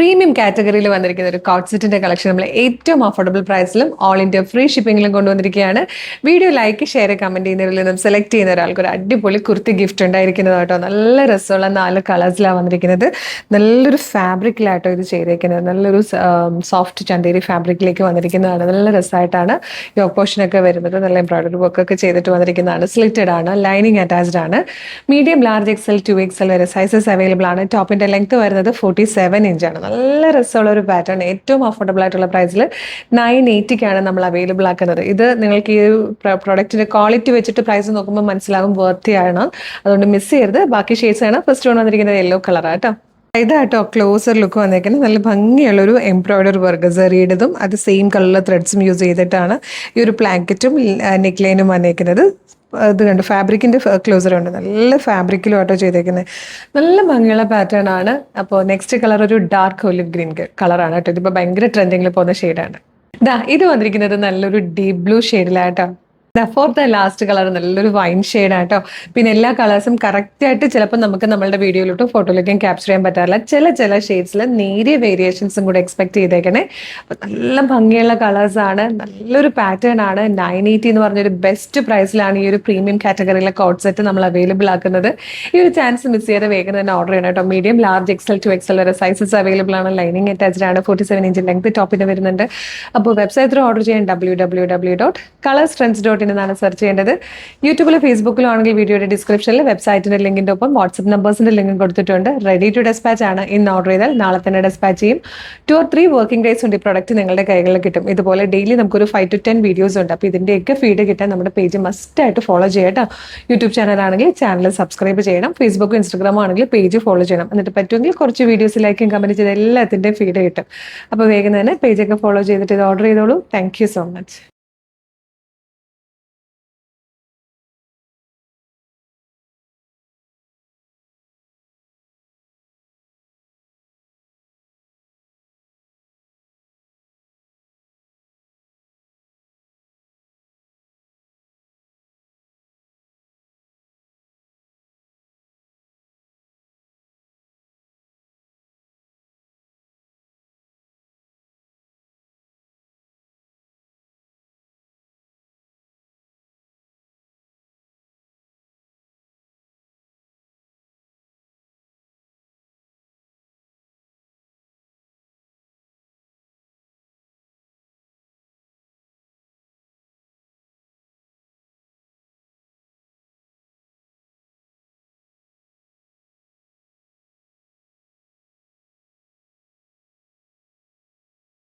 Premium കാറ്റഗറിയിൽ വന്നിരിക്കുന്ന ഒരു കോട്ട് സെറ്റിന്റെ കളക്ഷൻ നമ്മൾ ഏറ്റവും അഫോർഡബിൾ പ്രൈസിലും ഓൾ ഇന്ത്യ ഫ്രീ ഷിപ്പിംഗിലും കൊണ്ടുവന്നിരിക്കുകയാണ്. വീഡിയോ ലൈക്ക് ഷെയർ കമന്റ് ചെയ്യുന്നവരിൽ നിന്നും സെലക്ട് ചെയ്യുന്ന ഒരാൾക്ക് ഒരു അടിപൊളി കുർത്തി ഗിഫ്റ്റ് ഉണ്ടായിരിക്കുന്നത് കേട്ടോ. നല്ല രസമുള്ള 4 കളേഴ്സിലാണ് വന്നിരിക്കുന്നത്. നല്ലൊരു ഫാബ്രിക്കിലാട്ടോ ഇത് ചെയ്തേക്കുന്നത്. നല്ലൊരു സോഫ്റ്റ് ചന്തേരി ഫാബ്രിക്കിലേക്ക് വന്നിരിക്കുന്നതാണ്. നല്ല രസമായിട്ടാണ് യോക്ക് പോർഷനൊക്കെ വരുന്നത്. നല്ല എംബ്രോയിഡറി വർക്കൊക്കെ ചെയ്തിട്ട് വന്നിരിക്കുന്നതാണ്. സ്ലിറ്റഡ് ആണ്, ലൈനിങ് അറ്റാച്ച്ഡ് ആണ്. മീഡിയം, ലാർജ് എക്സൽ, 2XL വരെ സൈസസ് അവൈലബിൾ ആണ്. ടോപ്പിന്റെ ലെങ്ത് വരുന്നത് 47 ഇഞ്ചാണ്. നല്ല രസമുള്ള ഒരു പാറ്റേൺ. ഏറ്റവും അഫോർഡബിൾ ആയിട്ടുള്ള പ്രൈസിൽ 980ക്കാണ് നമ്മൾ അവൈലബിൾ ആക്കുന്നത്. ഇത് നിങ്ങൾക്ക് ഈ പ്രൊഡക്റ്റിന്റെ ക്വാളിറ്റി വെച്ചിട്ട് പ്രൈസ് നോക്കുമ്പോൾ മനസ്സിലാകും വർത്തിയാണ്. അതുകൊണ്ട് മിസ് ചെയ്യരുത്. ബാക്കി ഷെയ്ഡ്സ് ആണ്. ഫസ്റ്റ് വൺ വന്നിരിക്കുന്നത് യെല്ലോ കളറാട്ടോ. ഇതാട്ടോ ക്ലോസർ ലുക്ക് വന്നേക്കുന്നത്. നല്ല ഭംഗിയുള്ളൊരു എംബ്രോയിഡറി വർക്ക് സെറിയുടേതും അത് സെയിം കളറിലെ ത്രെഡ്സും യൂസ് ചെയ്തിട്ടാണ് ഈ ഒരു പ്ലാങ്കറ്റും നെക്ക് ലൈനും വന്നേക്കുന്നത്. ഇത് കണ്ട് ഫാബ്രിക്കിന്റെ ക്ലോസർ ഉണ്ട്. നല്ല ഫാബ്രിക്കിലും ആട്ടോ ചെയ്തേക്കുന്നത്. നല്ല ഭംഗിയുള്ള പാറ്റേൺ ആണ്. അപ്പോൾ നെക്സ്റ്റ് കളർ ഒരു ഡാർക്ക് ഒലിവ് ഗ്രീൻ കളറാണ് കേട്ടോ. ഇതിപ്പോൾ ഭയങ്കര ട്രെൻഡിങ്ങിൽ പോകുന്ന ഷെയ്ഡാണ്. ഇത് വന്നിരിക്കുന്നത് നല്ലൊരു ഡീപ് ബ്ലൂ ഷെയ്ഡിലാട്ടോ. ഫോർത്ത് ലാസ്റ്റ് കളർ നല്ലൊരു വൈൻ ഷെയ്ഡ് ആട്ടോ. പിന്നെ എല്ലാ കളേഴ്സും കറക്റ്റ് ആയിട്ട് ചിലപ്പോൾ നമുക്ക് നമ്മളുടെ വീഡിയോയിലോട്ടും ഫോട്ടോയിലേക്കും ക്യാപ്ചർ ചെയ്യാൻ പറ്റാറില്ല. ചില ഷെയ്ഡ്സിൽ നേരിയ വേരിയേഷൻസും കൂടെ എക്സ്പെക്ട് ചെയ്തേക്കണേ. അപ്പം നല്ല ഭംഗിയുള്ള കളേഴ്സാണ്. നല്ലൊരു പാറ്റേൺ ആണ്. 980 എന്ന് പറഞ്ഞൊരു ബെസ്റ്റ് പ്രൈസിലാണ് ഈ ഒരു പ്രീമിയം കാറ്റഗറിയിലെ കോട്ട് സെറ്റ് നമ്മൾ അവൈലബിൾ ആക്കുന്നത്. ഈ ഒരു ചാൻസ് മിസ് ചെയ്ത് വേഗം തന്നെ ഓർഡർ ചെയ്യണം കേട്ടോ. മീഡിയം, ലാർജ് എക്സൽ, 2XL വരെ സൈസസ് അവൈലബിൾ ആണ്. ലൈനിങ് അറ്റാച്ച്ഡ് ആണ്. 47 ഇഞ്ച് ലെങ്ത് ടോപ്പിന് വരുന്നുണ്ട്. അപ്പോൾ വെബ്സൈറ്റിൽ ഓർഡർ ചെയ്യാൻ www.colorstrends.in എന്നാണ് സെർച്ച് ചെയ്യേണ്ടത്. യൂട്യൂബിലോ ഫേസ്ബുക്കിലോ ആണെങ്കിൽ വീഡിയോയുടെ ഡിസ്ക്രിപ്ഷനിൽ വെബ്സൈറ്റിന്റെ ലിങ്കിന്റെ ഒപ്പം വാട്സ്ആപ്പ് നമ്പേഴ്സിന്റെ ലിങ്കും കൊടുത്തിട്ടുണ്ട്. റെഡി ടു ഡെസ്പാച്ച് ആണ്. ഇന്ന് ഓർഡർ ചെയ്താൽ നാളെ തന്നെ ഡെസ്പാച്ച് ചെയ്യും. 2 or 3 വർക്കിംഗ് ഡേയ്സ് കൊണ്ട് ഈ പ്രൊഡക്റ്റ് നിങ്ങളുടെ കൈകളിൽ കിട്ടും. ഇതുപോലെ ഡെയിലി നമുക്കൊരു 5 to 10 വീഡിയോസ് ഉണ്ട്. അപ്പോൾ ഇതിന്റെയൊക്കെ ഫീഡ് കിട്ടാൻ നമ്മുടെ പേജ് മസ്റ്റ് ആയിട്ട് ഫോളോ ചെയ്യട്ടോ. യൂട്യൂബ് ചാനൽ ആണെങ്കിൽ ചാനൽ സബ്സ്ക്രൈബ് ചെയ്യണം. ഫേസ്ബുക്കും ഇൻസ്റ്റാഗ്രാമും ആണെങ്കിൽ പേജ് ഫോളോ ചെയ്യണം. എന്നിട്ട് പറ്റുമെങ്കിൽ കുറച്ച് വീഡിയോസ് ലൈക്കും കമന്റ് ചെയ്ത് എല്ലാത്തിൻ്റെയും ഫീഡ് കിട്ടും. അപ്പോൾ വേഗം തന്നെ പേജൊക്കെ ഫോളോ ചെയ്തിട്ട് ഇത് ഓർഡർ ചെയ്തോളൂ. Thank you so much.